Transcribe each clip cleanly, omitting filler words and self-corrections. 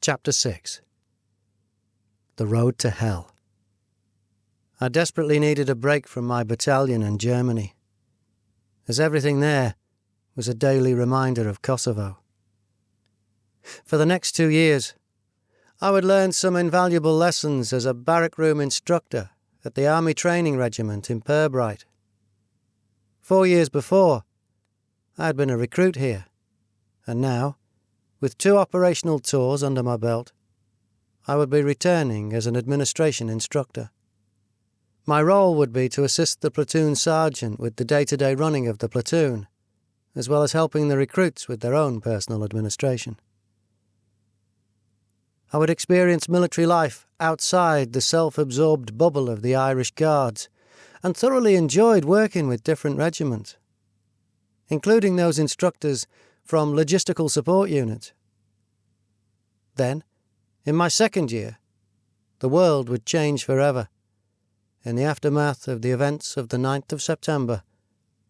Chapter 6. The Road to Hell. I desperately needed a break from my battalion and Germany, as everything there was a daily reminder of Kosovo. For the next 2 years, I would learn some invaluable lessons as a barrack room instructor at the Army Training Regiment in Pirbright. 4 years before, I had been a recruit here, and now, with 2 operational tours under my belt, I would be returning as an administration instructor. My role would be to assist the platoon sergeant with the day-to-day running of the platoon, as well as helping the recruits with their own personal administration. I would experience military life outside the self-absorbed bubble of the Irish Guards, and thoroughly enjoyed working with different regiments, including those instructors from logistical support units. Then, in my second year, the world would change forever in the aftermath of the events of the 9th of September,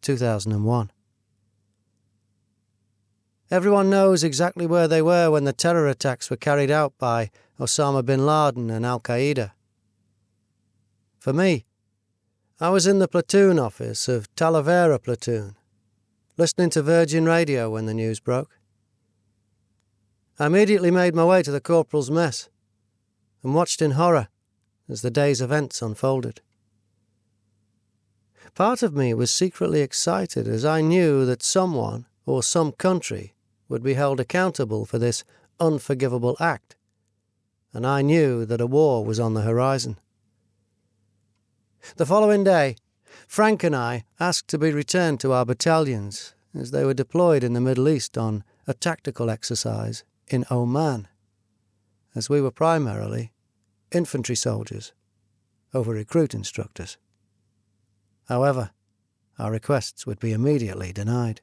2001. Everyone knows exactly where they were when the terror attacks were carried out by Osama bin Laden and Al-Qaeda. For me, I was in the platoon office of Talavera Platoon, listening to Virgin Radio when the news broke. I immediately made my way to the corporal's mess and watched in horror as the day's events unfolded. Part of me was secretly excited as I knew that someone or some country would be held accountable for this unforgivable act, and I knew that a war was on the horizon. The following day, Frank and I asked to be returned to our battalions as they were deployed in the Middle East on a tactical exercise in Oman, as we were primarily infantry soldiers over recruit instructors. However, our requests would be immediately denied.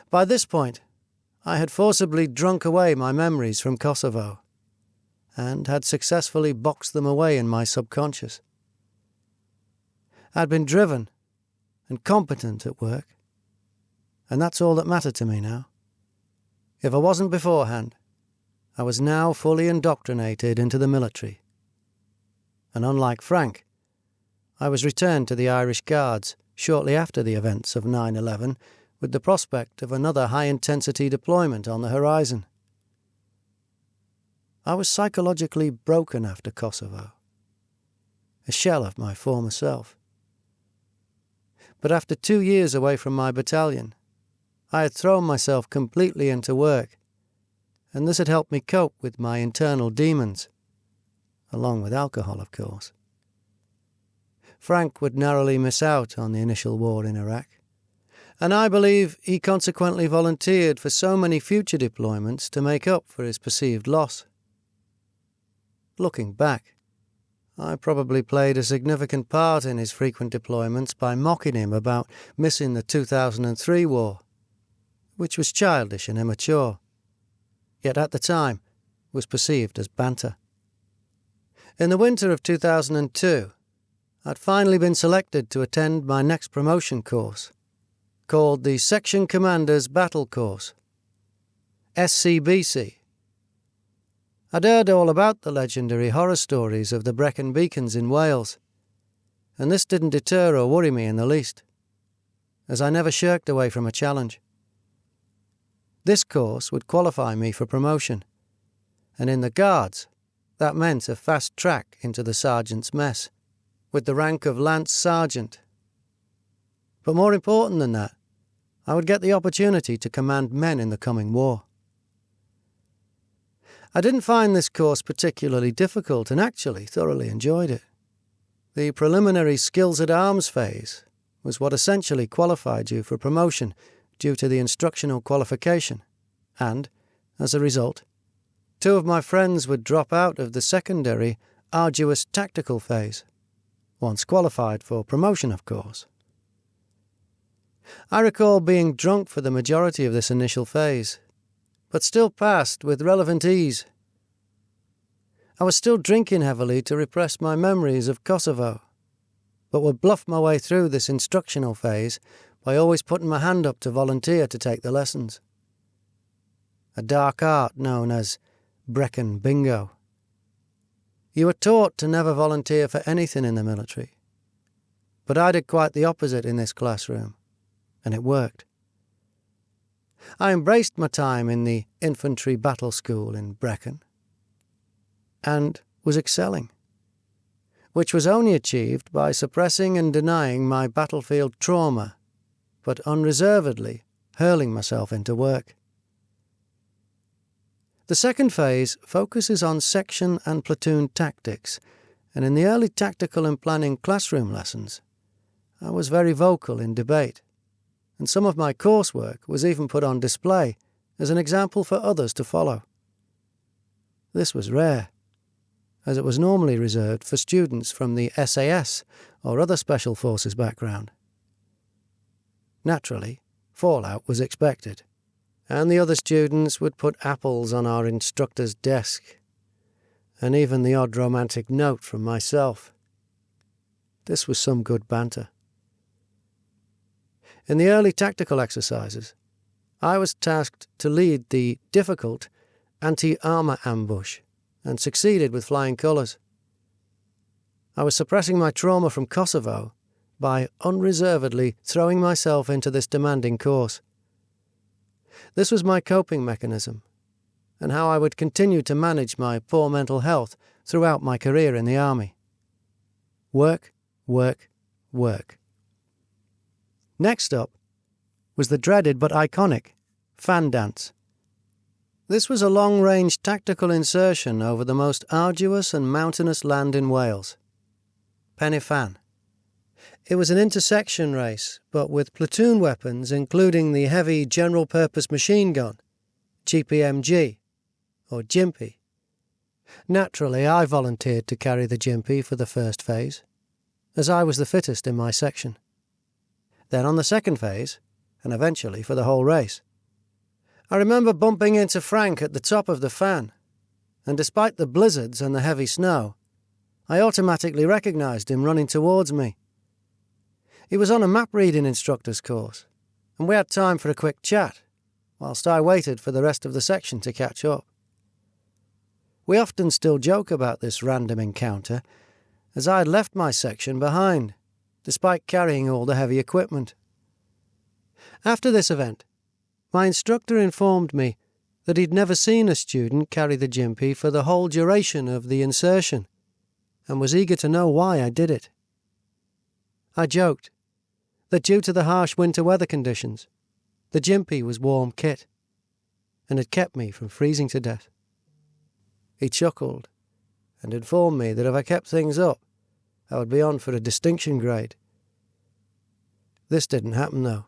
By this point, I had forcibly drunk away my memories from Kosovo and had successfully boxed them away in my subconscious. I'd been driven and competent at work, and that's all that mattered to me now. If I wasn't beforehand, I was now fully indoctrinated into the military. And unlike Frank, I was returned to the Irish Guards shortly after the events of 9/11 with the prospect of another high-intensity deployment on the horizon. I was psychologically broken after Kosovo, a shell of my former self. But after 2 years away from my battalion, I had thrown myself completely into work, and this had helped me cope with my internal demons, along with alcohol, of course. Frank would narrowly miss out on the initial war in Iraq, and I believe he consequently volunteered for so many future deployments to make up for his perceived loss. Looking back, I probably played a significant part in his frequent deployments by mocking him about missing the 2003 war, which was childish and immature, yet at the time was perceived as banter. In the winter of 2002, I'd finally been selected to attend my next promotion course, called the Section Commander's Battle Course, SCBC. I'd heard all about the legendary horror stories of the Brecon Beacons in Wales, and this didn't deter or worry me in the least, as I never shirked away from a challenge. This course would qualify me for promotion, and in the Guards, that meant a fast track into the sergeant's mess, with the rank of Lance Sergeant. But more important than that, I would get the opportunity to command men in the coming war. I didn't find this course particularly difficult and actually thoroughly enjoyed it. The preliminary skills at arms phase was what essentially qualified you for promotion due to the instructional qualification, and, as a result, 2 of my friends would drop out of the secondary, arduous tactical phase, once qualified for promotion, of course. I recall being drunk for the majority of this initial phase, but still passed with relevant ease. I was still drinking heavily to repress my memories of Kosovo, but would bluff my way through this instructional phase by always putting my hand up to volunteer to take the lessons. a dark art known as Brecon Bingo. You were taught to never volunteer for anything in the military. But I did quite the opposite in this classroom, and it worked. I embraced my time in the infantry battle school in Brecon, and was excelling, which was only achieved by suppressing and denying my battlefield trauma, but unreservedly hurling myself into work. The second phase focuses on section and platoon tactics, and in the early tactical and planning classroom lessons, I was very vocal in debate, and some of my coursework was even put on display as an example for others to follow. This was rare, as it was normally reserved for students from the SAS or other special forces background. Naturally, fallout was expected, and the other students would put apples on our instructor's desk, and even the odd romantic note from myself. This was some good banter. In the early tactical exercises, I was tasked to lead the difficult anti-armour ambush, and succeeded with flying colours. I was suppressing my trauma from Kosovo by unreservedly throwing myself into this demanding course. This was my coping mechanism, and how I would continue to manage my poor mental health throughout my career in the army. Work, work, work. Next up was the dreaded but iconic fan dance. This was a long-range tactical insertion over the most arduous and mountainous land in Wales, Pen y Fan. It was an intersection race, but with platoon weapons including the heavy general-purpose machine gun, GPMG, or Gympie. Naturally, I volunteered to carry the Gympie for the first phase, as I was the fittest in my section. Then on the second phase, and eventually for the whole race, I remember bumping into Frank at the top of the fan, and despite the blizzards and the heavy snow, I automatically recognised him running towards me. He was on a map-reading instructor's course, and we had time for a quick chat, whilst I waited for the rest of the section to catch up. We often still joke about this random encounter, as I had left my section behind, despite carrying all the heavy equipment. After this event, my instructor informed me that he'd never seen a student carry the Gympie for the whole duration of the insertion, and was eager to know why I did it. I joked that due to the harsh winter weather conditions, the Gympie was warm kit, and had kept me from freezing to death. He chuckled, and informed me that if I kept things up, I would be on for a distinction grade. This didn't happen, though,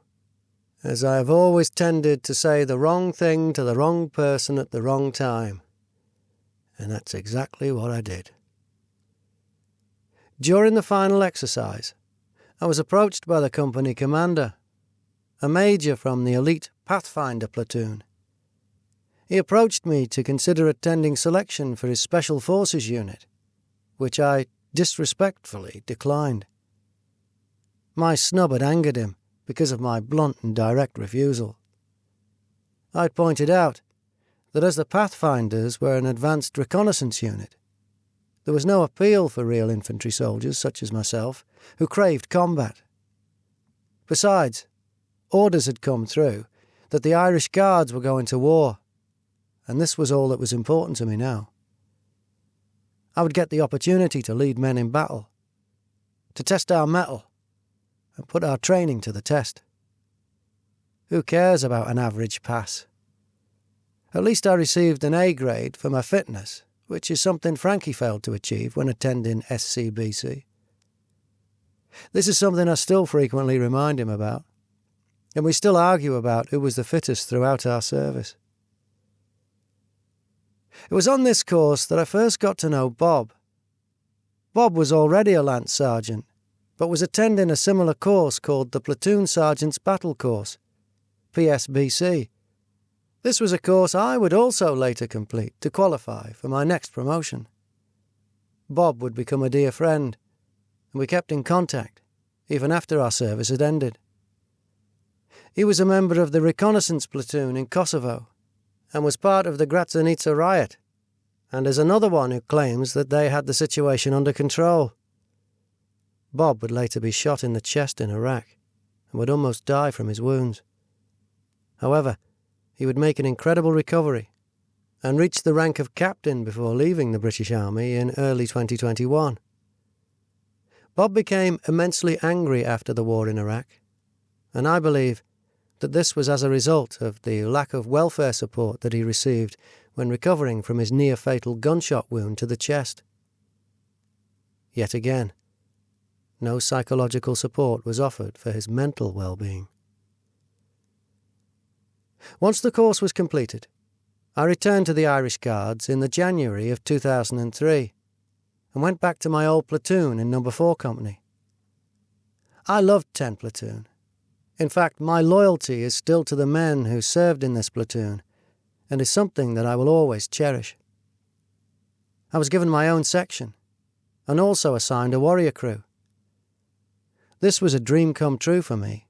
as I have always tended to say the wrong thing to the wrong person at the wrong time. And that's exactly what I did. During the final exercise, I was approached by the company commander, a major from the elite Pathfinder platoon. He approached me to consider attending selection for his Special Forces unit, which I disrespectfully declined. My snub had angered him because of my blunt and direct refusal. I'd pointed out that as the Pathfinders were an advanced reconnaissance unit, there was no appeal for real infantry soldiers such as myself, who craved combat. Besides, orders had come through that the Irish Guards were going to war, and this was all that was important to me now. I would get the opportunity to lead men in battle, to test our mettle, and put our training to the test. Who cares about an average pass? At least I received an A grade for my fitness, which is something Frankie failed to achieve when attending SCBC. This is something I still frequently remind him about, and we still argue about who was the fittest throughout our service. It was on this course that I first got to know Bob. Bob was already a Lance Sergeant, but was attending a similar course called the Platoon Sergeant's Battle Course, PSBC. This was a course I would also later complete to qualify for my next promotion. Bob would become a dear friend, and we kept in contact, even after our service had ended. He was a member of the reconnaissance platoon in Kosovo, and was part of the Gratzenitsa riot, and is another one who claims that they had the situation under control. Bob would later be shot in the chest in Iraq and would almost die from his wounds. However, he would make an incredible recovery and reach the rank of captain before leaving the British Army in early 2021. Bob became immensely angry after the war in Iraq, and I believe that this was as a result of the lack of welfare support that he received when recovering from his near-fatal gunshot wound to the chest. Yet again, no psychological support was offered for his mental well-being. Once the course was completed, I returned to the Irish Guards in the January of 2003 and went back to my old platoon in No. 4 Company. I loved 10 Platoon. In fact, my loyalty is still to the men who served in this platoon, and is something that I will always cherish. I was given my own section, and also assigned a warrior crew. This was a dream come true for me,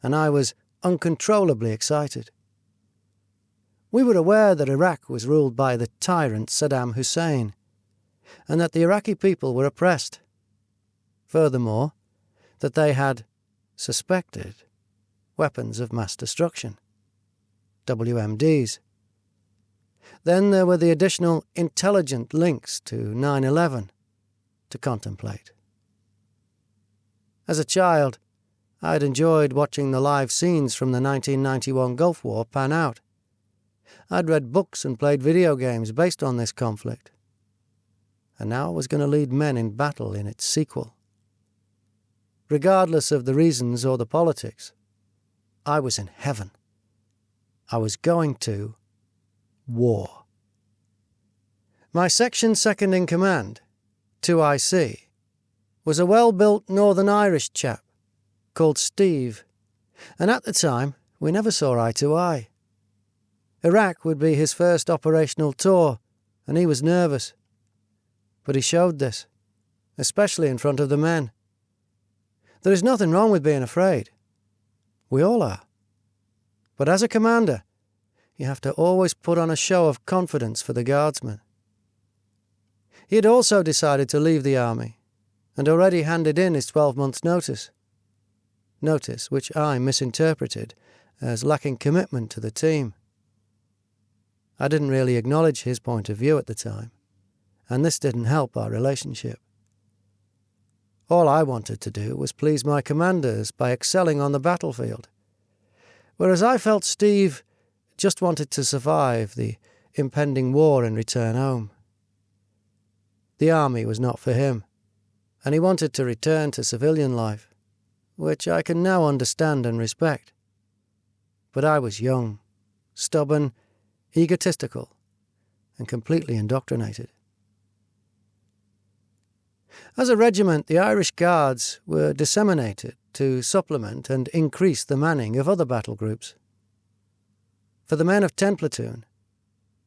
and I was uncontrollably excited. We were aware that Iraq was ruled by the tyrant Saddam Hussein, and that the Iraqi people were oppressed. Furthermore, that they had suspected weapons of mass destruction, WMDs. Then there were the additional intelligent links to 9/11 to contemplate. As a child, I had enjoyed watching the live scenes from the 1991 Gulf War pan out. I'd read books and played video games based on this conflict. And now I was going to lead men in battle in its sequel. Regardless of the reasons or the politics, I was in heaven. I was going to war. My section second in command, 2IC, was a well-built Northern Irish chap called Steve, and at the time we never saw eye to eye. Iraq would be his first operational tour, and he was nervous. But he showed this, especially in front of the men. There is nothing wrong with being afraid. We all are. But as a commander, you have to always put on a show of confidence for the Guardsman. He had also decided to leave the army, and already handed in his 12-month notice. Notice which I misinterpreted as lacking commitment to the team. I didn't really acknowledge his point of view at the time, and this didn't help our relationship. All I wanted to do was please my commanders by excelling on the battlefield, whereas I felt Steve just wanted to survive the impending war and return home. The army was not for him, and he wanted to return to civilian life, which I can now understand and respect. But I was young, stubborn, egotistical, and completely indoctrinated. As a regiment, the Irish Guards were disseminated to supplement and increase the manning of other battle groups. For the men of 10 Platoon,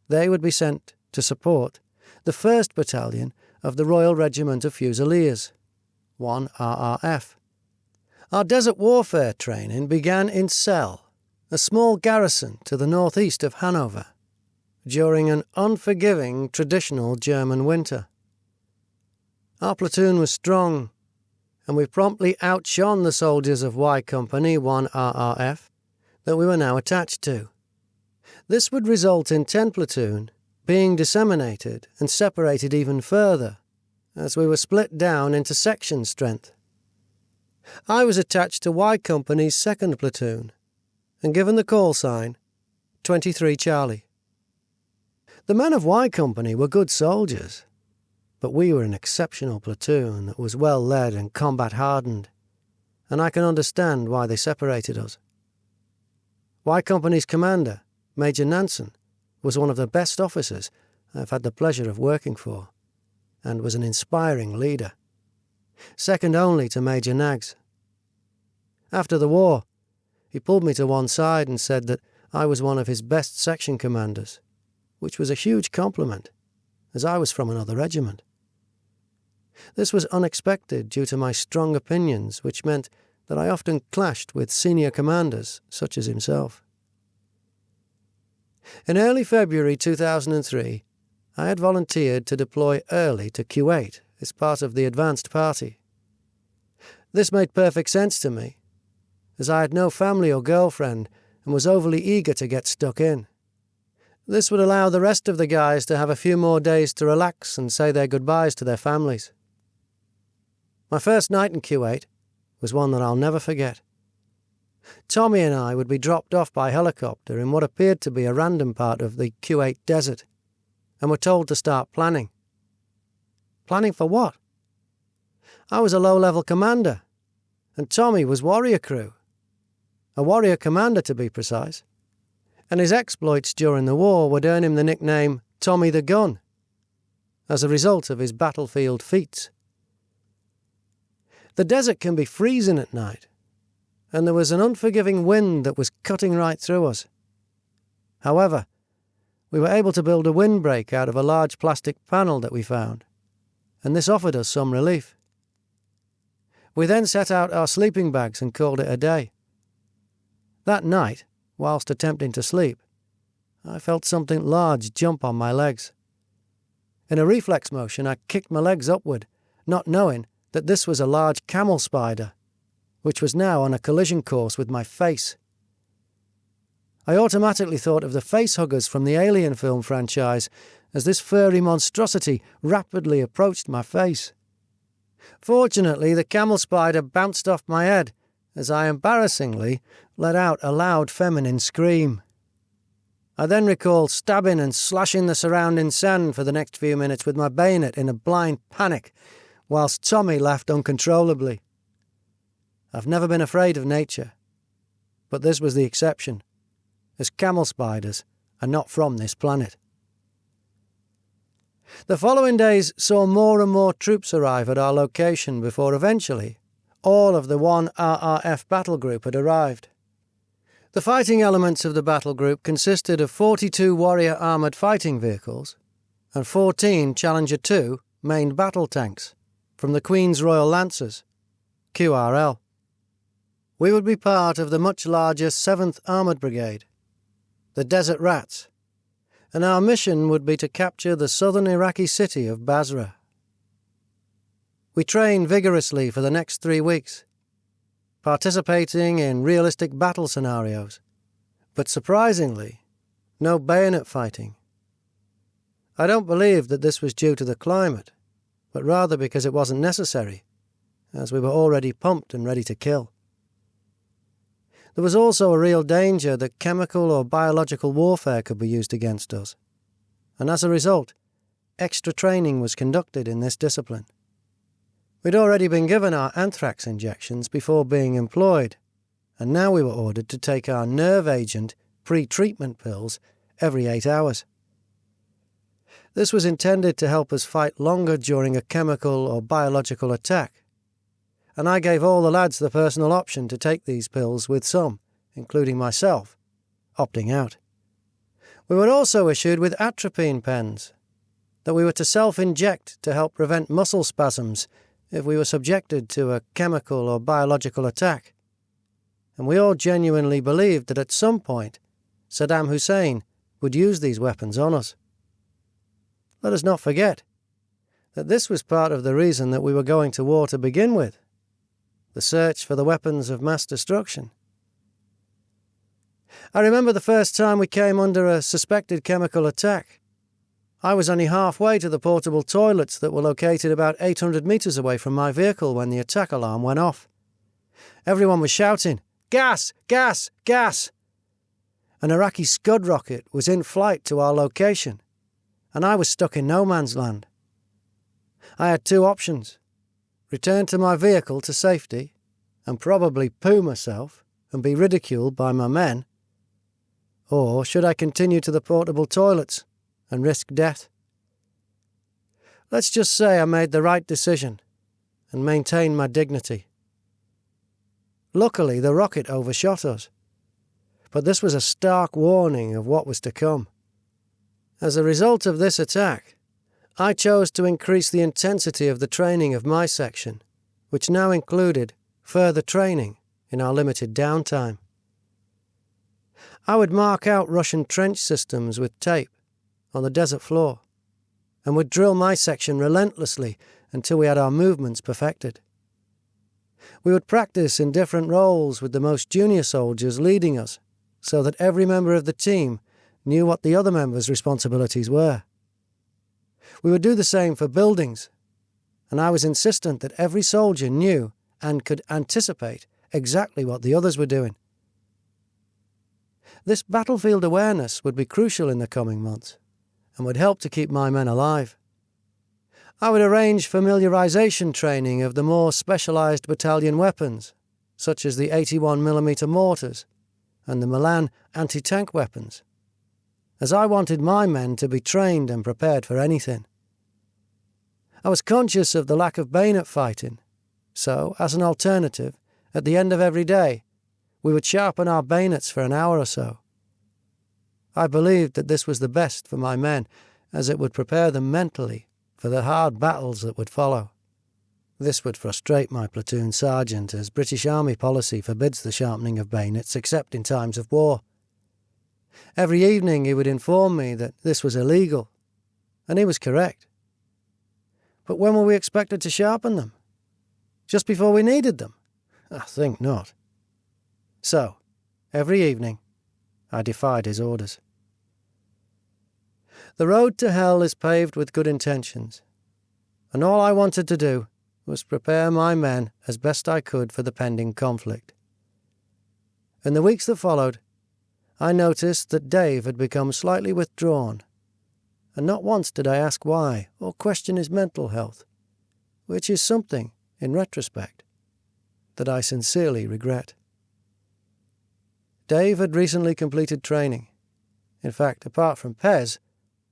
they would be sent to support the 1st Battalion of the Royal Regiment of Fusiliers, 1 RRF. Our desert warfare training began in Celle, a small garrison to the northeast of Hanover, during an unforgiving traditional German winter. Our platoon was strong, and we promptly outshone the soldiers of Y Company 1 RRF that we were now attached to. This would result in 10 Platoon being disseminated and separated even further, as we were split down into section strength. I was attached to Y Company's 2nd Platoon, and given the call sign, 23 Charlie. The men of Y Company were good soldiers, but we were an exceptional platoon that was well led and combat-hardened, and I can understand why they separated us. Y Company's commander, Major Nansen, was one of the best officers I've had the pleasure of working for, and was an inspiring leader, second only to Major Nags. After the war, he pulled me to one side and said that I was one of his best section commanders, which was a huge compliment, as I was from another regiment. This was unexpected due to my strong opinions, which meant that I often clashed with senior commanders such as himself. In early February 2003, I had volunteered to deploy early to Kuwait as part of the advanced party. This made perfect sense to me, as I had no family or girlfriend and was overly eager to get stuck in. This would allow the rest of the guys to have a few more days to relax and say their goodbyes to their families. My first night in Kuwait was one that I'll never forget. Tommy and I would be dropped off by helicopter in what appeared to be a random part of the Kuwait desert, and were told to start planning. Planning for what? I was a low-level commander, and Tommy was warrior crew. A warrior commander, to be precise. And his exploits during the war would earn him the nickname Tommy the Gun, as a result of his battlefield feats. The desert can be freezing at night, and there was an unforgiving wind that was cutting right through us. However, we were able to build a windbreak out of a large plastic panel that we found, and this offered us some relief. We then set out our sleeping bags and called it a day. That night, whilst attempting to sleep, I felt something large jump on my legs. In a reflex motion, I kicked my legs upward, not knowing that this was a large camel spider, which was now on a collision course with my face. I automatically thought of the facehuggers from the Alien film franchise as this furry monstrosity rapidly approached my face. Fortunately, the camel spider bounced off my head as I embarrassingly let out a loud feminine scream. I then recall stabbing and slashing the surrounding sand for the next few minutes with my bayonet in a blind panic, whilst Tommy laughed uncontrollably. I've never been afraid of nature, but this was the exception, as camel spiders are not from this planet. The following days saw more and more troops arrive at our location before eventually all of the 1 RRF battle group had arrived. The fighting elements of the battle group consisted of 42 Warrior armoured fighting vehicles and 14 Challenger 2 main battle tanks from the Queen's Royal Lancers, QRL. We would be part of the much larger 7th Armoured Brigade, the Desert Rats, and our mission would be to capture the southern Iraqi city of Basra. We trained vigorously for the next 3 weeks, participating in realistic battle scenarios, but surprisingly, no bayonet fighting. I don't believe that this was due to the climate, but rather because it wasn't necessary, as we were already pumped and ready to kill. There was also a real danger that chemical or biological warfare could be used against us, and as a result, extra training was conducted in this discipline. We'd already been given our anthrax injections before being employed, and now we were ordered to take our nerve agent pre-treatment pills every 8 hours. This was intended to help us fight longer during a chemical or biological attack, and I gave all the lads the personal option to take these pills with some, including myself, opting out. We were also issued with atropine pens that we were to self-inject to help prevent muscle spasms if we were subjected to a chemical or biological attack. And we all genuinely believed that at some point Saddam Hussein would use these weapons on us. Let us not forget that this was part of the reason that we were going to war to begin with, the search for the weapons of mass destruction. I remember the first time we came under a suspected chemical attack. I was only halfway to the portable toilets that were located about 800 metres away from my vehicle when the attack alarm went off. Everyone was shouting, "Gas! Gas! Gas!" An Iraqi Scud rocket was in flight to our location, and I was stuck in no man's land. I had 2 options: return to my vehicle to safety and probably poo myself and be ridiculed by my men, or should I continue to the portable toilets and risk death? Let's just say I made the right decision and maintained my dignity. Luckily, the rocket overshot us, but this was a stark warning of what was to come. As a result of this attack, I chose to increase the intensity of the training of my section, which now included further training in our limited downtime. I would mark out Russian trench systems with tape on the desert floor and would drill my section relentlessly until we had our movements perfected. We would practice in different roles with the most junior soldiers leading us so that every member of the team knew what the other members' responsibilities were. We would do the same for buildings, and I was insistent that every soldier knew and could anticipate exactly what the others were doing. This battlefield awareness would be crucial in the coming months and would help to keep my men alive. I would arrange familiarization training of the more specialized battalion weapons, such as the 81mm mortars and the Milan anti-tank weapons, as I wanted my men to be trained and prepared for anything. I was conscious of the lack of bayonet fighting, so, as an alternative, at the end of every day, we would sharpen our bayonets for an hour or so. I believed that this was the best for my men, as it would prepare them mentally for the hard battles that would follow. This would frustrate my platoon sergeant, as British Army policy forbids the sharpening of bayonets except in times of war. Every evening he would inform me that this was illegal, and he was correct. But when were we expected to sharpen them? Just before we needed them? I think not. So, every evening, I defied his orders. The road to hell is paved with good intentions, and all I wanted to do was prepare my men as best I could for the pending conflict. In the weeks that followed, I noticed that Dave had become slightly withdrawn, and not once did I ask why or question his mental health, which is something, in retrospect, that I sincerely regret. Dave had recently completed training. In fact, apart from Pez,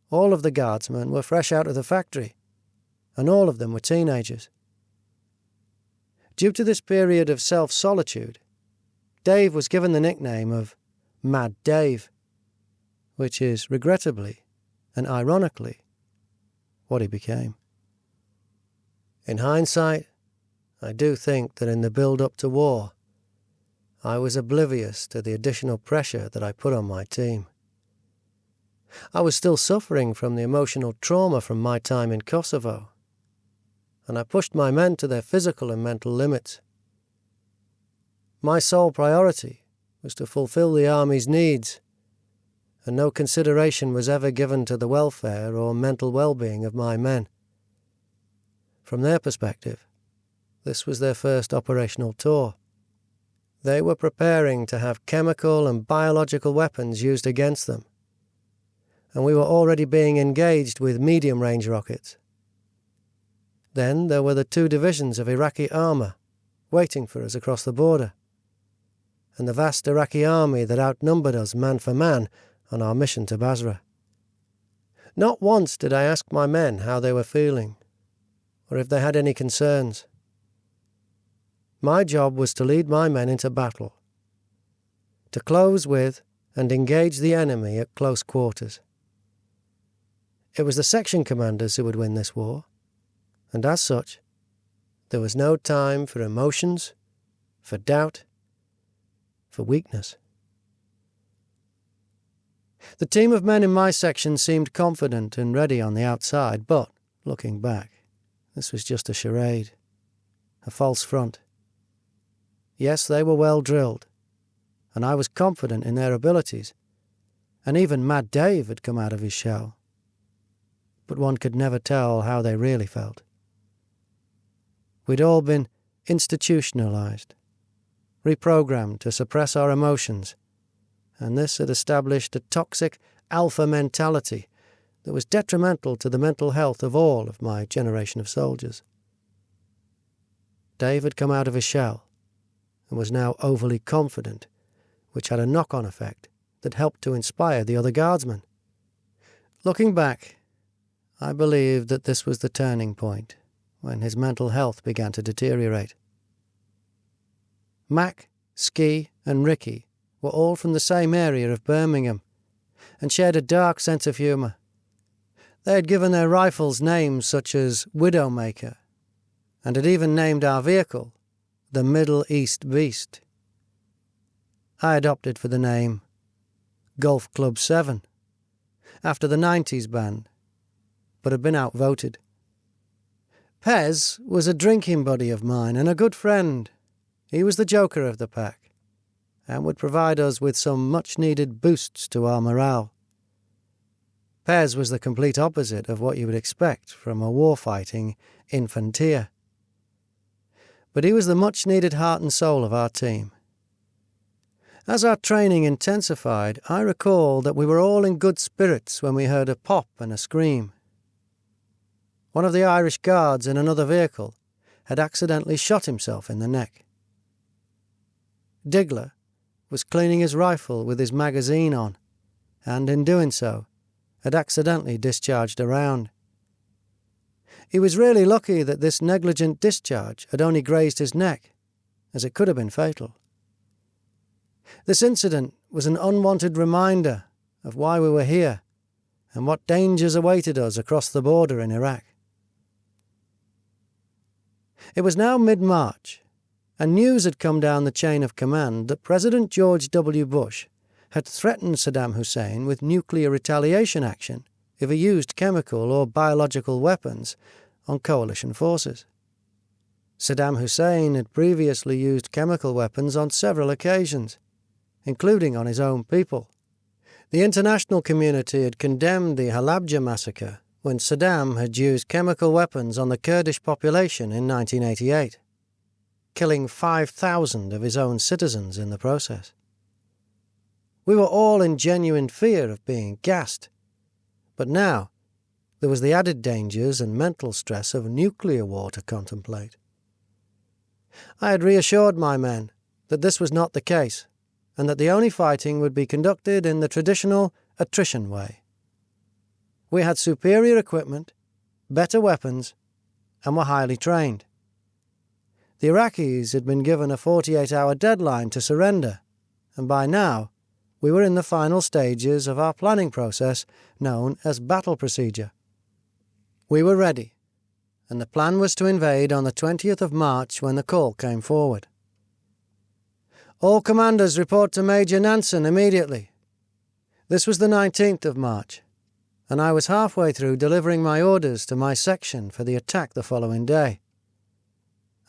all of the Guardsmen were fresh out of the factory, and all of them were teenagers. Due to this period of self-solitude, Dave was given the nickname of Mad Dave, which is, regrettably and ironically, what he became. In hindsight, I do think that in the build-up to war, I was oblivious to the additional pressure that I put on my team. I was still suffering from the emotional trauma from my time in Kosovo, and I pushed my men to their physical and mental limits. My sole priority was to fulfill the Army's needs, and no consideration was ever given to the welfare or mental well-being of my men. From their perspective, this was their first operational tour. They were preparing to have chemical and biological weapons used against them, and we were already being engaged with medium-range rockets. Then there were the 2 divisions of Iraqi armour waiting for us across the border, and the vast Iraqi army that outnumbered us man for man on our mission to Basra. Not once did I ask my men how they were feeling, or if they had any concerns. My job was to lead my men into battle, to close with and engage the enemy at close quarters. It was the section commanders who would win this war, and as such, there was no time for emotions, for doubt, for weakness. The team of men in my section seemed confident and ready on the outside, but, looking back, this was just a charade, a false front. Yes, they were well drilled, and I was confident in their abilities, and even Mad Dave had come out of his shell. But one could never tell how they really felt. We'd all been institutionalized, reprogrammed to suppress our emotions, and this had established a toxic alpha mentality that was detrimental to the mental health of all of my generation of soldiers. Dave had come out of his shell and was now overly confident, which had a knock-on effect that helped to inspire the other Guardsmen. Looking back, I believe that this was the turning point when his mental health began to deteriorate. Mac, Ski, and Ricky were all from the same area of Birmingham and shared a dark sense of humour. They had given their rifles names such as Widowmaker and had even named our vehicle the Middle East Beast. I had opted for the name Golf Club 7, after the 90s band, but had been outvoted. Pez was a drinking buddy of mine and a good friend. He was the joker of the pack, and would provide us with some much-needed boosts to our morale. Pez was the complete opposite of what you would expect from a war-fighting infantier. But he was the much-needed heart and soul of our team. As our training intensified, I recall that we were all in good spirits when we heard a pop and a scream. One of the Irish guards in another vehicle had accidentally shot himself in the neck. Diggler was cleaning his rifle with his magazine on, and in doing so, had accidentally discharged a round. He was really lucky that this negligent discharge had only grazed his neck, as it could have been fatal. This incident was an unwanted reminder of why we were here and what dangers awaited us across the border in Iraq. It was now mid-March, and news had come down the chain of command that President George W. Bush had threatened Saddam Hussein with nuclear retaliation action if he used chemical or biological weapons on coalition forces. Saddam Hussein had previously used chemical weapons on several occasions, including on his own people. The international community had condemned the Halabja massacre when Saddam had used chemical weapons on the Kurdish population in 1988, killing 5,000 of his own citizens in the process. We were all in genuine fear of being gassed, but now there was the added dangers and mental stress of nuclear war to contemplate. I had reassured my men that this was not the case, and that the only fighting would be conducted in the traditional attrition way. We had superior equipment, better weapons, and were highly trained. The Iraqis had been given a 48-hour deadline to surrender, and by now we were in the final stages of our planning process known as battle procedure. We were ready, and the plan was to invade on the 20th of March when the call came forward. All commanders report to Major Nansen immediately. This was the 19th of March, and I was halfway through delivering my orders to my section for the attack the following day.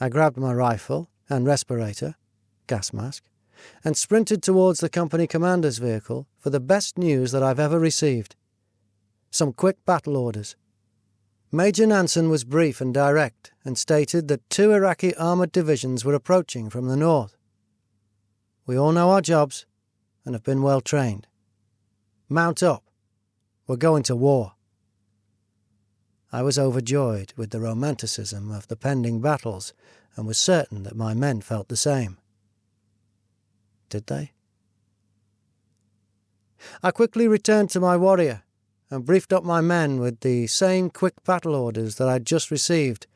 I grabbed my rifle and respirator, gas mask, and sprinted towards the company commander's vehicle for the best news that I've ever received. Some quick battle orders. Major Nansen was brief and direct and stated that 2 Iraqi armoured divisions were approaching from the north. We all know our jobs and have been well trained. Mount up. We're going to war. I was overjoyed with the romanticism of the pending battles and was certain that my men felt the same. Did they? I quickly returned to my warrior and briefed up my men with the same quick battle orders that I'd just received,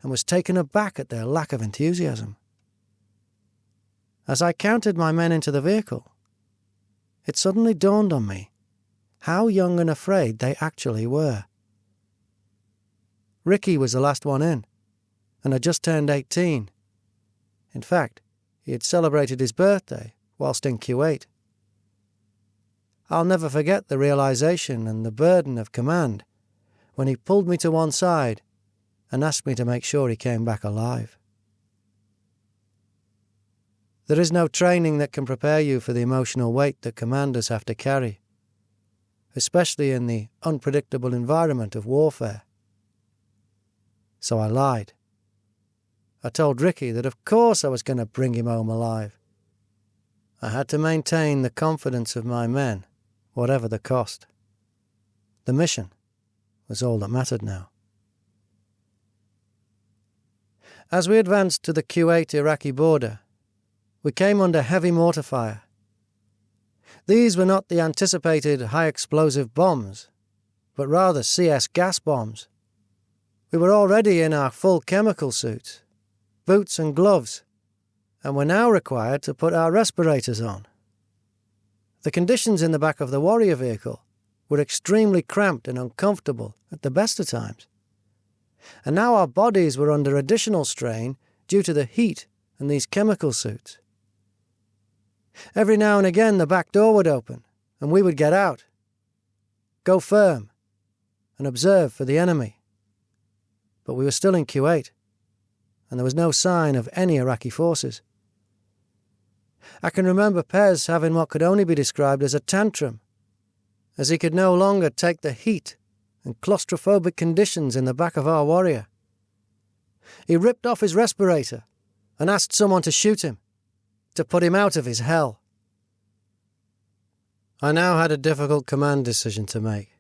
and was taken aback at their lack of enthusiasm. As I counted my men into the vehicle, it suddenly dawned on me how young and afraid they actually were. Ricky was the last one in, and had just turned 18. In fact, he had celebrated his birthday whilst in Kuwait. I'll never forget the realization and the burden of command when he pulled me to one side and asked me to make sure he came back alive. There is no training that can prepare you for the emotional weight that commanders have to carry, especially in the unpredictable environment of warfare. So I lied. I told Ricky that of course I was going to bring him home alive. I had to maintain the confidence of my men, whatever the cost. The mission was all that mattered now. As we advanced to the Kuwait-Iraqi border, we came under heavy mortar fire. These were not the anticipated high-explosive bombs, but rather CS gas bombs. We were already in our full chemical suits, boots and gloves, and were now required to put our respirators on. The conditions in the back of the warrior vehicle were extremely cramped and uncomfortable at the best of times. And now our bodies were under additional strain due to the heat and these chemical suits. Every now and again the back door would open, and we would get out, go firm, and observe for the enemy. But we were still in Kuwait, and there was no sign of any Iraqi forces. I can remember Pez having what could only be described as a tantrum, as he could no longer take the heat and claustrophobic conditions in the back of our warrior. He ripped off his respirator and asked someone to shoot him, to put him out of his hell. I now had a difficult command decision to make,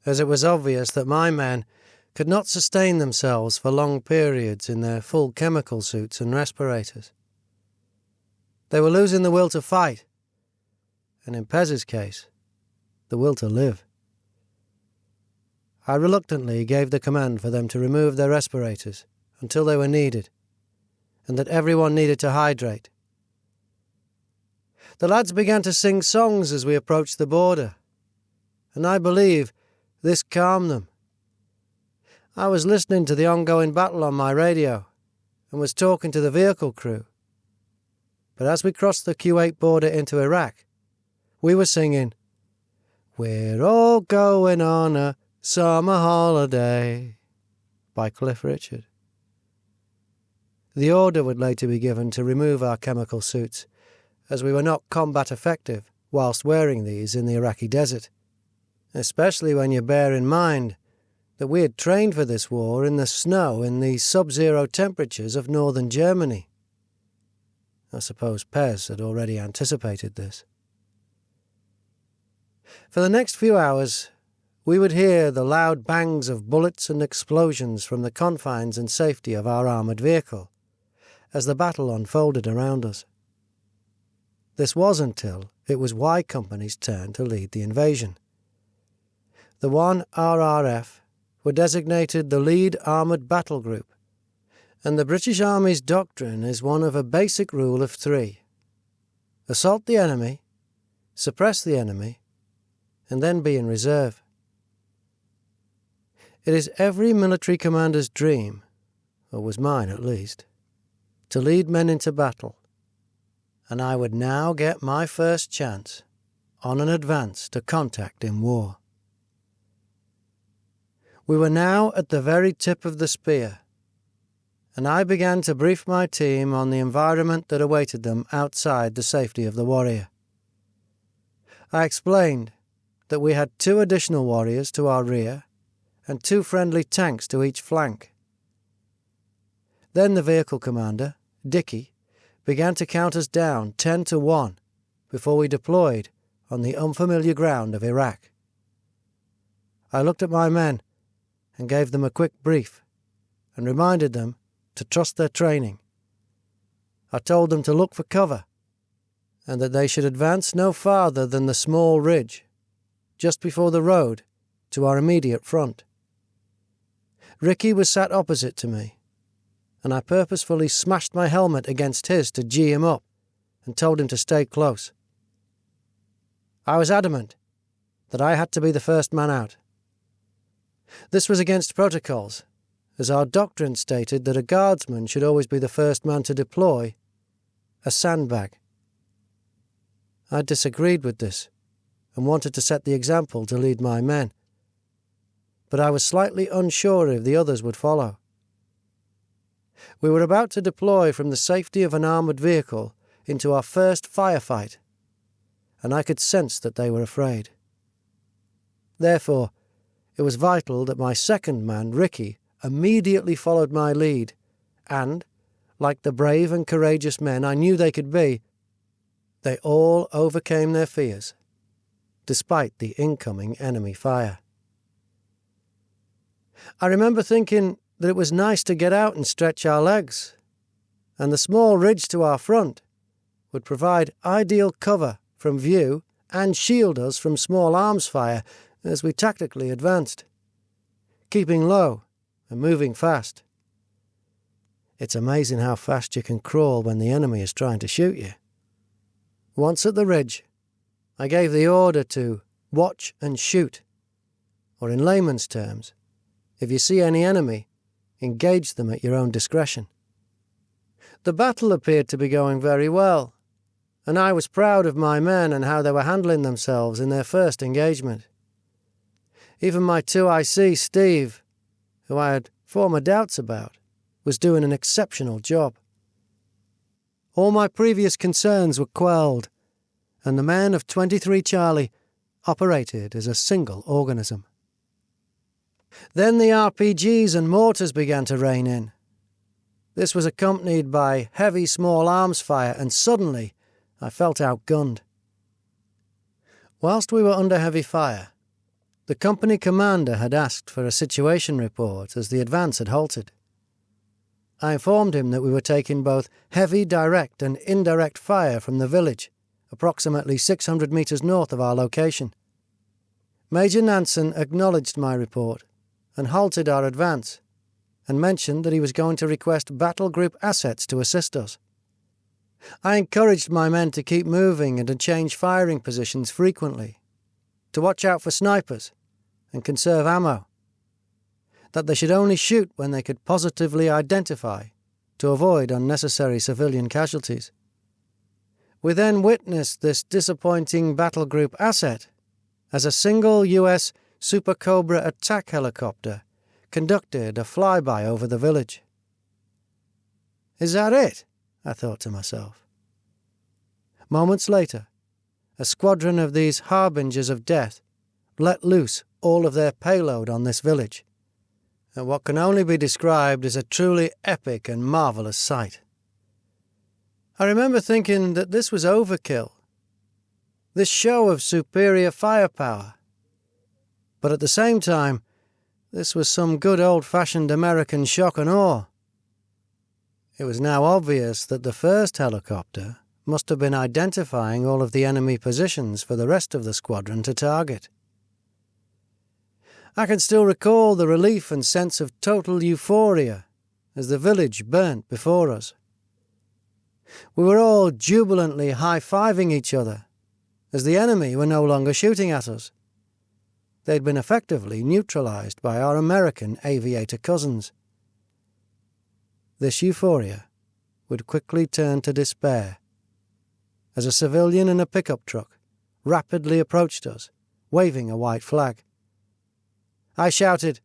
as it was obvious that my men could not sustain themselves for long periods in their full chemical suits and respirators. They were losing the will to fight, and in Pez's case, the will to live. I reluctantly gave the command for them to remove their respirators until they were needed, and that everyone needed to hydrate. The lads began to sing songs as we approached the border, and I believe this calmed them. I was listening to the ongoing battle on my radio and was talking to the vehicle crew. But as we crossed the Kuwait border into Iraq, we were singing, "We're all going on a summer holiday" by Cliff Richard. The order would later be given to remove our chemical suits, as we were not combat effective whilst wearing these in the Iraqi desert, especially when you bear in mind that we had trained for this war in the snow in the sub-zero temperatures of northern Germany. I suppose Pez had already anticipated this. For the next few hours, we would hear the loud bangs of bullets and explosions from the confines and safety of our armoured vehicle, as the battle unfolded around us. This was until it was Y Company's turn to lead the invasion. The 1 RRF were designated the lead armoured battle group, and the British Army's doctrine is one of a basic rule of 3. Assault the enemy, suppress the enemy, and then be in reserve. It is every military commander's dream, or was mine at least, to lead men into battle, and I would now get my first chance on an advance to contact in war. We were now at the very tip of the spear, and I began to brief my team on the environment that awaited them outside the safety of the warrior. I explained that we had 2 additional warriors to our rear and 2 friendly tanks to each flank. Then the vehicle commander, Dickey, began to count us down 10-1 before we deployed on the unfamiliar ground of Iraq. I looked at my men and gave them a quick brief and reminded them to trust their training. I told them to look for cover and that they should advance no farther than the small ridge just before the road to our immediate front. Ricky was sat opposite to me, and I purposefully smashed my helmet against his to gee him up and told him to stay close. I was adamant that I had to be the first man out. This was against protocols, as our doctrine stated that a guardsman should always be the first man to deploy a sandbag. I disagreed with this and wanted to set the example to lead my men, but I was slightly unsure if the others would follow. We were about to deploy from the safety of an armoured vehicle into our first firefight, and I could sense that they were afraid. Therefore, it was vital that my second man, Ricky, immediately followed my lead, and, like the brave and courageous men I knew they could be, they all overcame their fears, despite the incoming enemy fire. I remember thinking that it was nice to get out and stretch our legs, and the small ridge to our front would provide ideal cover from view and shield us from small arms fire as we tactically advanced, keeping low and moving fast. It's amazing how fast you can crawl when the enemy is trying to shoot you. Once at the ridge, I gave the order to watch and shoot, or in layman's terms, if you see any enemy, engage them at your own discretion. The battle appeared to be going very well, and I was proud of my men and how they were handling themselves in their first engagement. Even my 2IC, Steve, who I had former doubts about, was doing an exceptional job. All my previous concerns were quelled, and the men of 23 Charlie operated as a single organism. Then the RPGs and mortars began to rain in. This was accompanied by heavy small arms fire, and suddenly I felt outgunned. Whilst we were under heavy fire, the company commander had asked for a situation report as the advance had halted. I informed him that we were taking both heavy direct and indirect fire from the village, approximately 600 metres north of our location. Major Nansen acknowledged my report and halted our advance, and mentioned that he was going to request battle group assets to assist us. I encouraged my men to keep moving and to change firing positions frequently, to watch out for snipers and conserve ammo, that they should only shoot when they could positively identify to avoid unnecessary civilian casualties. We then witnessed this disappointing battle group asset as a single US Super Cobra attack helicopter conducted a flyby over the village. Is that it? I thought to myself. Moments later, a squadron of these harbingers of death let loose all of their payload on this village, and what can only be described as a truly epic and marvellous sight. I remember thinking that this was overkill, this show of superior firepower, but at the same time, this was some good old-fashioned American shock and awe. It was now obvious that the first helicopter must have been identifying all of the enemy positions for the rest of the squadron to target. I can still recall the relief and sense of total euphoria as the village burnt before us. We were all jubilantly high-fiving each other, as the enemy were no longer shooting at us. They'd been effectively neutralized by our American aviator cousins. This euphoria would quickly turn to despair as a civilian in a pickup truck rapidly approached us, waving a white flag. I shouted,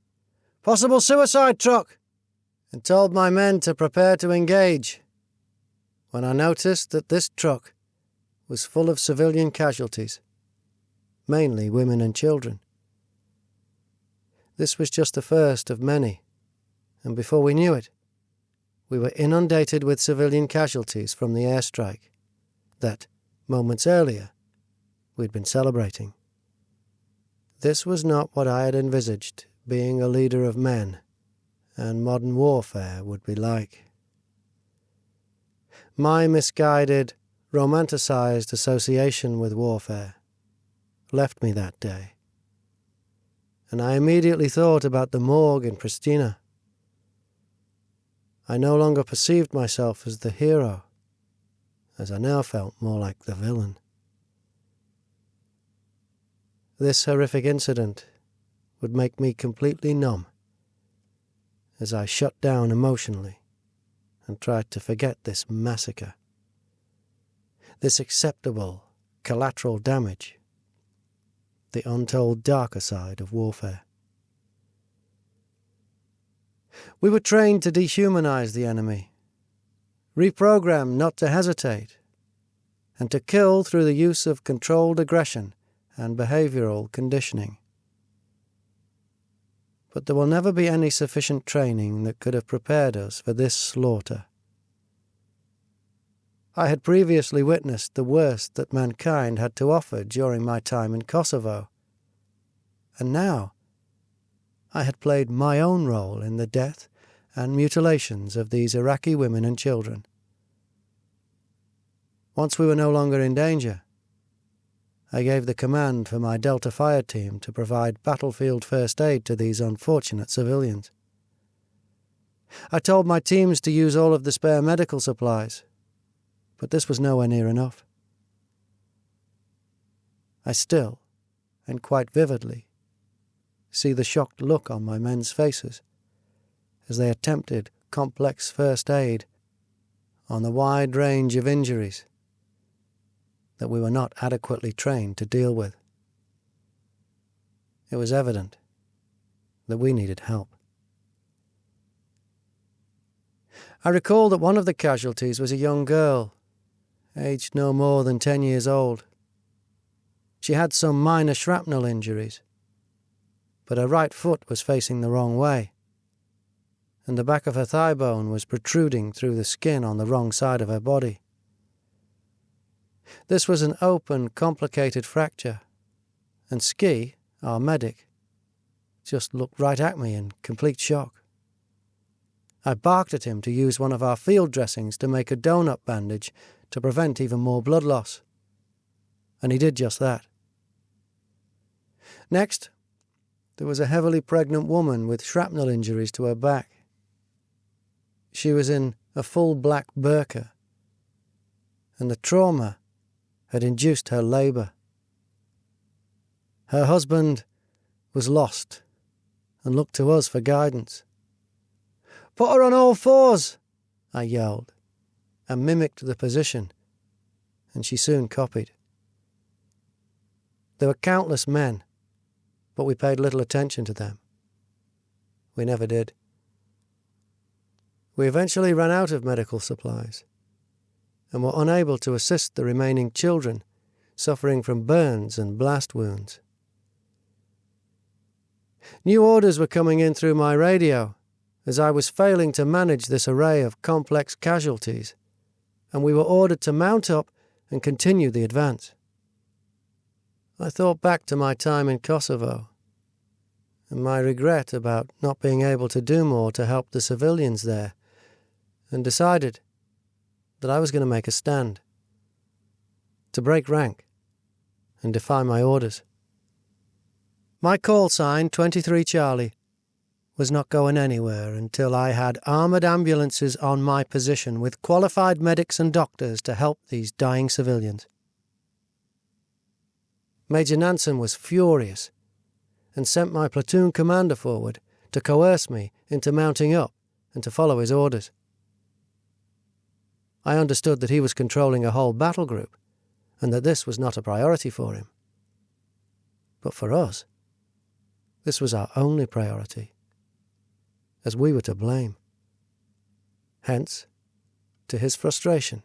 "Possible suicide truck!" and told my men to prepare to engage, when I noticed that this truck was full of civilian casualties, mainly women and children. This was just the first of many, and before we knew it, we were inundated with civilian casualties from the airstrike that, moments earlier, we'd been celebrating. This was not what I had envisaged being a leader of men and modern warfare would be like. My misguided, romanticized association with warfare left me that day, and I immediately thought about the morgue in Pristina. I no longer perceived myself as the hero, as I now felt more like the villain. This horrific incident would make me completely numb as I shut down emotionally and tried to forget this massacre, this acceptable collateral damage, the untold darker side of warfare. We were trained to dehumanize the enemy, reprogrammed not to hesitate, and to kill through the use of controlled aggression and behavioral conditioning. But there will never be any sufficient training that could have prepared us for this slaughter. I had previously witnessed the worst that mankind had to offer during my time in Kosovo, and now I had played my own role in the death and mutilations of these Iraqi women and children. Once we were no longer in danger, I gave the command for my Delta Fire team to provide battlefield first aid to these unfortunate civilians. I told my teams to use all of the spare medical supplies, but this was nowhere near enough. I still, and quite vividly, see the shocked look on my men's faces as they attempted complex first aid on the wide range of injuries that we were not adequately trained to deal with. It was evident that we needed help. I recall that one of the casualties was a young girl, aged no more than 10 years old. She had some minor shrapnel injuries, but her right foot was facing the wrong way, and the back of her thigh bone was protruding through the skin on the wrong side of her body. This was an open, complicated fracture, and Ski, our medic, just looked right at me in complete shock. I barked at him to use one of our field dressings to make a donut bandage to prevent even more blood loss, and he did just that. Next, there was a heavily pregnant woman with shrapnel injuries to her back. She was in a full black burqa, and the trauma had induced her labour. Her husband was lost and looked to us for guidance. "Put her on all fours," I yelled, and mimicked the position, and she soon copied. There were countless men, but we paid little attention to them. We never did. We eventually ran out of medical supplies and were unable to assist the remaining children suffering from burns and blast wounds. New orders were coming in through my radio as I was failing to manage this array of complex casualties, and we were ordered to mount up and continue the advance. I thought back to my time in Kosovo and my regret about not being able to do more to help the civilians there, and decided that I was going to make a stand, to break rank and defy my orders. My call sign, 23 Charlie, was not going anywhere until I had armoured ambulances on my position with qualified medics and doctors to help these dying civilians. Major Nansen was furious and sent my platoon commander forward to coerce me into mounting up and to follow his orders. I understood that he was controlling a whole battle group and that this was not a priority for him. But for us, this was our only priority, as we were to blame. Hence, to his frustration,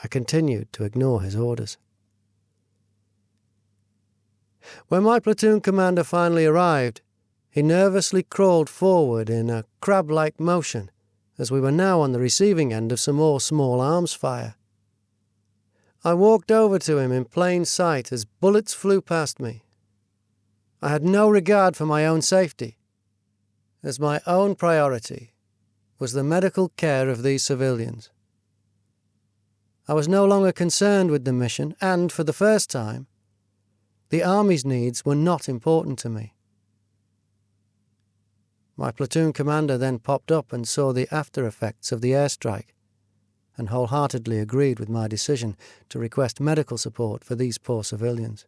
I continued to ignore his orders. When my platoon commander finally arrived, he nervously crawled forward in a crab-like motion, as we were now on the receiving end of some more small arms fire. I walked over to him in plain sight as bullets flew past me. I had no regard for my own safety, as my own priority was the medical care of these civilians. I was no longer concerned with the mission, and, for the first time, the Army's needs were not important to me. My platoon commander then popped up and saw the after effects of the airstrike, and wholeheartedly agreed with my decision to request medical support for these poor civilians.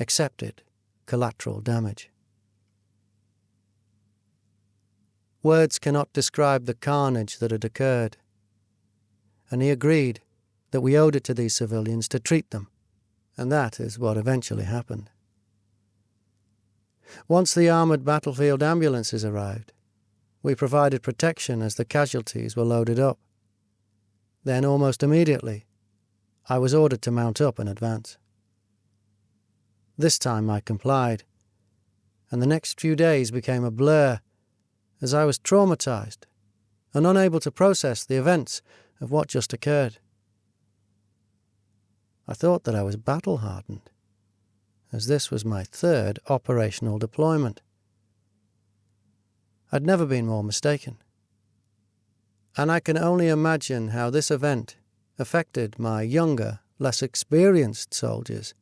Accepted collateral damage. Words cannot describe the carnage that had occurred, and he agreed that we owed it to these civilians to treat them, and that is what eventually happened. Once the armoured battlefield ambulances arrived, we provided protection as the casualties were loaded up. Then, almost immediately, I was ordered to mount up and advance. This time I complied, and the next few days became a blur as I was traumatized and unable to process the events of what just occurred. I thought that I was battle-hardened, as this was my third operational deployment. I'd never been more mistaken, and I can only imagine how this event affected my younger, less experienced soldiers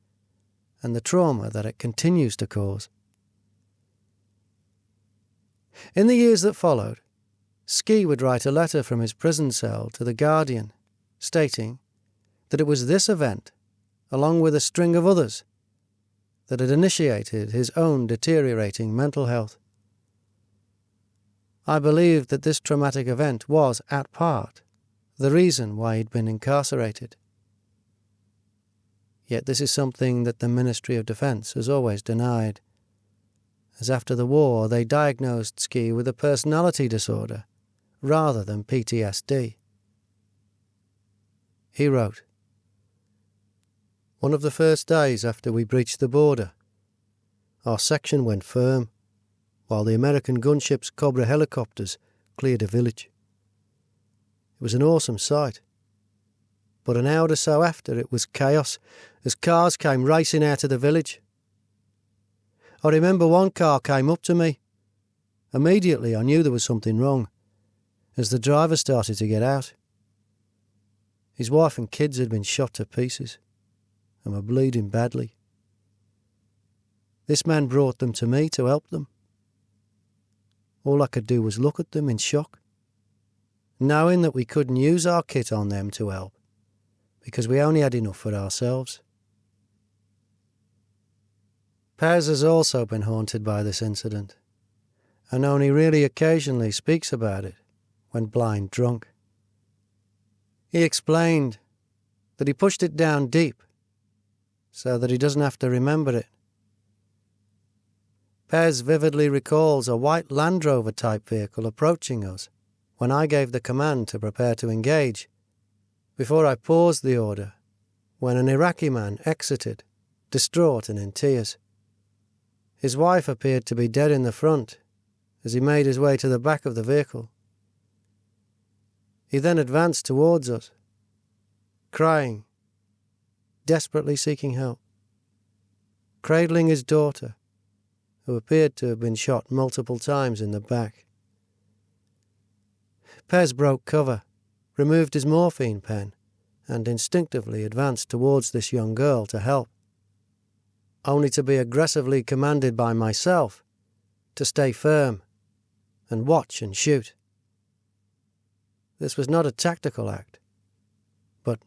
and the trauma that it continues to cause. In the years that followed, Ski would write a letter from his prison cell to the Guardian, stating that it was this event, along with a string of others, that had initiated his own deteriorating mental health. I believed that this traumatic event was, at part, the reason why he'd been incarcerated, Yet this is something that the Ministry of Defence has always denied, as after the war they diagnosed Ski with a personality disorder rather than PTSD. He wrote, "One of the first days after we breached the border, our section went firm, while the American gunship's Cobra helicopters cleared a village. It was an awesome sight, but an hour or so after it was chaos as cars came racing out of the village. I remember one car came up to me. Immediately I knew there was something wrong, as the driver started to get out. His wife and kids had been shot to pieces and were bleeding badly. This man brought them to me to help them. All I could do was look at them in shock, knowing that we couldn't use our kit on them to help, because we only had enough for ourselves." Pez has also been haunted by this incident, and only really occasionally speaks about it when blind drunk. He explained that he pushed it down deep so that he doesn't have to remember it. Pez vividly recalls a white Land Rover type vehicle approaching us when I gave the command to prepare to engage, before I paused the order, when an Iraqi man exited, distraught and in tears. His wife appeared to be dead in the front as he made his way to the back of the vehicle. He then advanced towards us, crying, desperately seeking help, cradling his daughter, who appeared to have been shot multiple times in the back. Pez broke cover, removed his morphine pen, and instinctively advanced towards this young girl to help, only to be aggressively commanded by myself to stay firm and watch and shoot. This was not a tactical act, but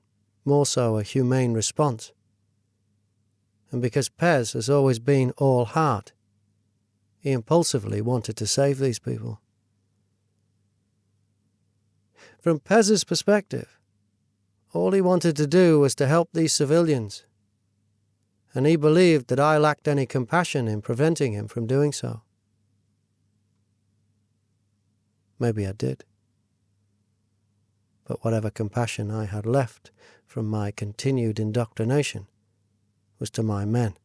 more so a humane response. And because Pez has always been all heart, he impulsively wanted to save these people. From Pez's perspective, all he wanted to do was to help these civilians, and he believed that I lacked any compassion in preventing him from doing so. Maybe I did. But whatever compassion I had left from my continued indoctrination was to my men,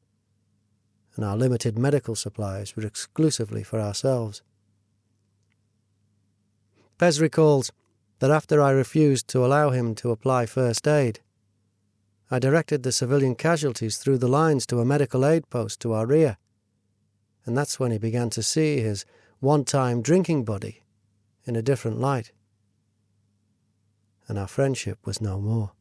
and our limited medical supplies were exclusively for ourselves. Pez recalls that after I refused to allow him to apply first aid, I directed the civilian casualties through the lines to a medical aid post to our rear, and that's when he began to see his one-time drinking buddy in a different light, and our friendship was no more.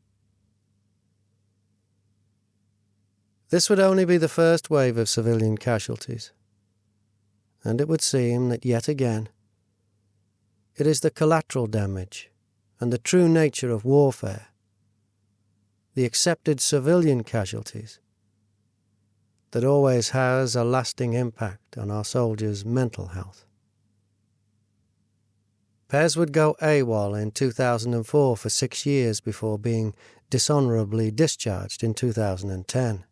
This would only be the first wave of civilian casualties, and it would seem that yet again it is the collateral damage and the true nature of warfare, the accepted civilian casualties, that always has a lasting impact on our soldiers' mental health. Pez would go AWOL in 2004 for 6 years before being dishonourably discharged in 2010.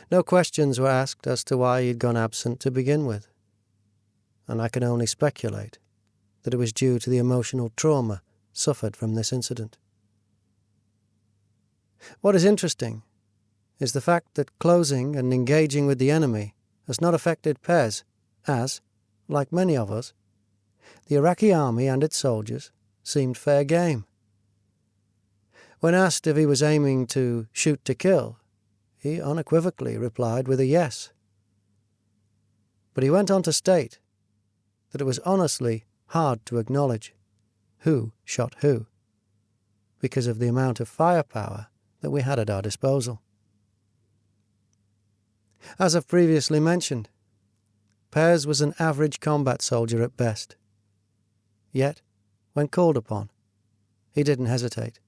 No questions were asked as to why he'd gone absent to begin with, and I can only speculate that it was due to the emotional trauma suffered from this incident. What is interesting is the fact that closing and engaging with the enemy has not affected Pez, as, like many of us, the Iraqi army and its soldiers seemed fair game. When asked if he was aiming to shoot to kill, he unequivocally replied with a yes. But he went on to state that it was honestly hard to acknowledge who shot who, because of the amount of firepower that we had at our disposal. As I've previously mentioned, Pez was an average combat soldier at best. Yet, when called upon, he didn't hesitate.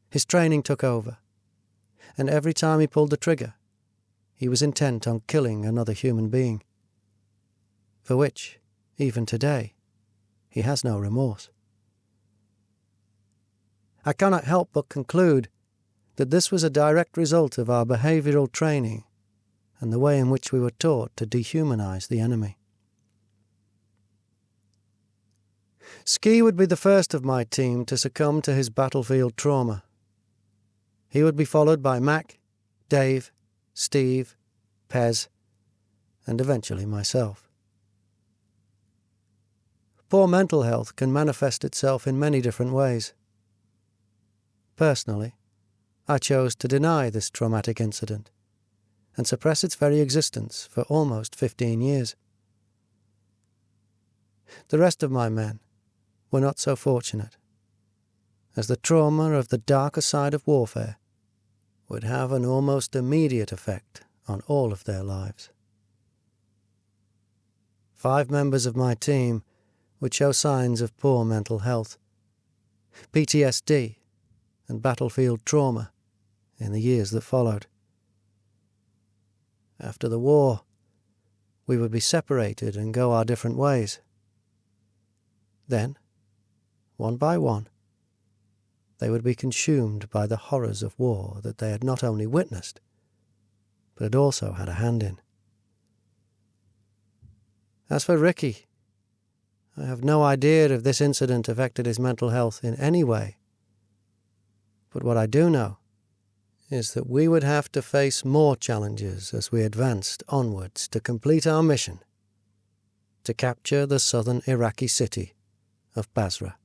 His training took over, and every time he pulled the trigger, he was intent on killing another human being, for which, even today, he has no remorse. I cannot help but conclude that this was a direct result of our behavioral training and the way in which we were taught to dehumanize the enemy. Ski would be the first of my team to succumb to his battlefield trauma. He would be followed by Mac, Dave, Steve, Pez, and eventually myself. Poor mental health can manifest itself in many different ways. Personally, I chose to deny this traumatic incident and suppress its very existence for almost 15 years. The rest of my men were not so fortunate, as the trauma of the darker side of warfare would have an almost immediate effect on all of their lives. 5 members of my team would show signs of poor mental health, PTSD, and battlefield trauma in the years that followed. After the war, we would be separated and go our different ways. Then, one by one, they would be consumed by the horrors of war that they had not only witnessed, but had also had a hand in. As for Ricky, I have no idea if this incident affected his mental health in any way. But what I do know is that we would have to face more challenges as we advanced onwards to complete our mission to capture the southern Iraqi city of Basra.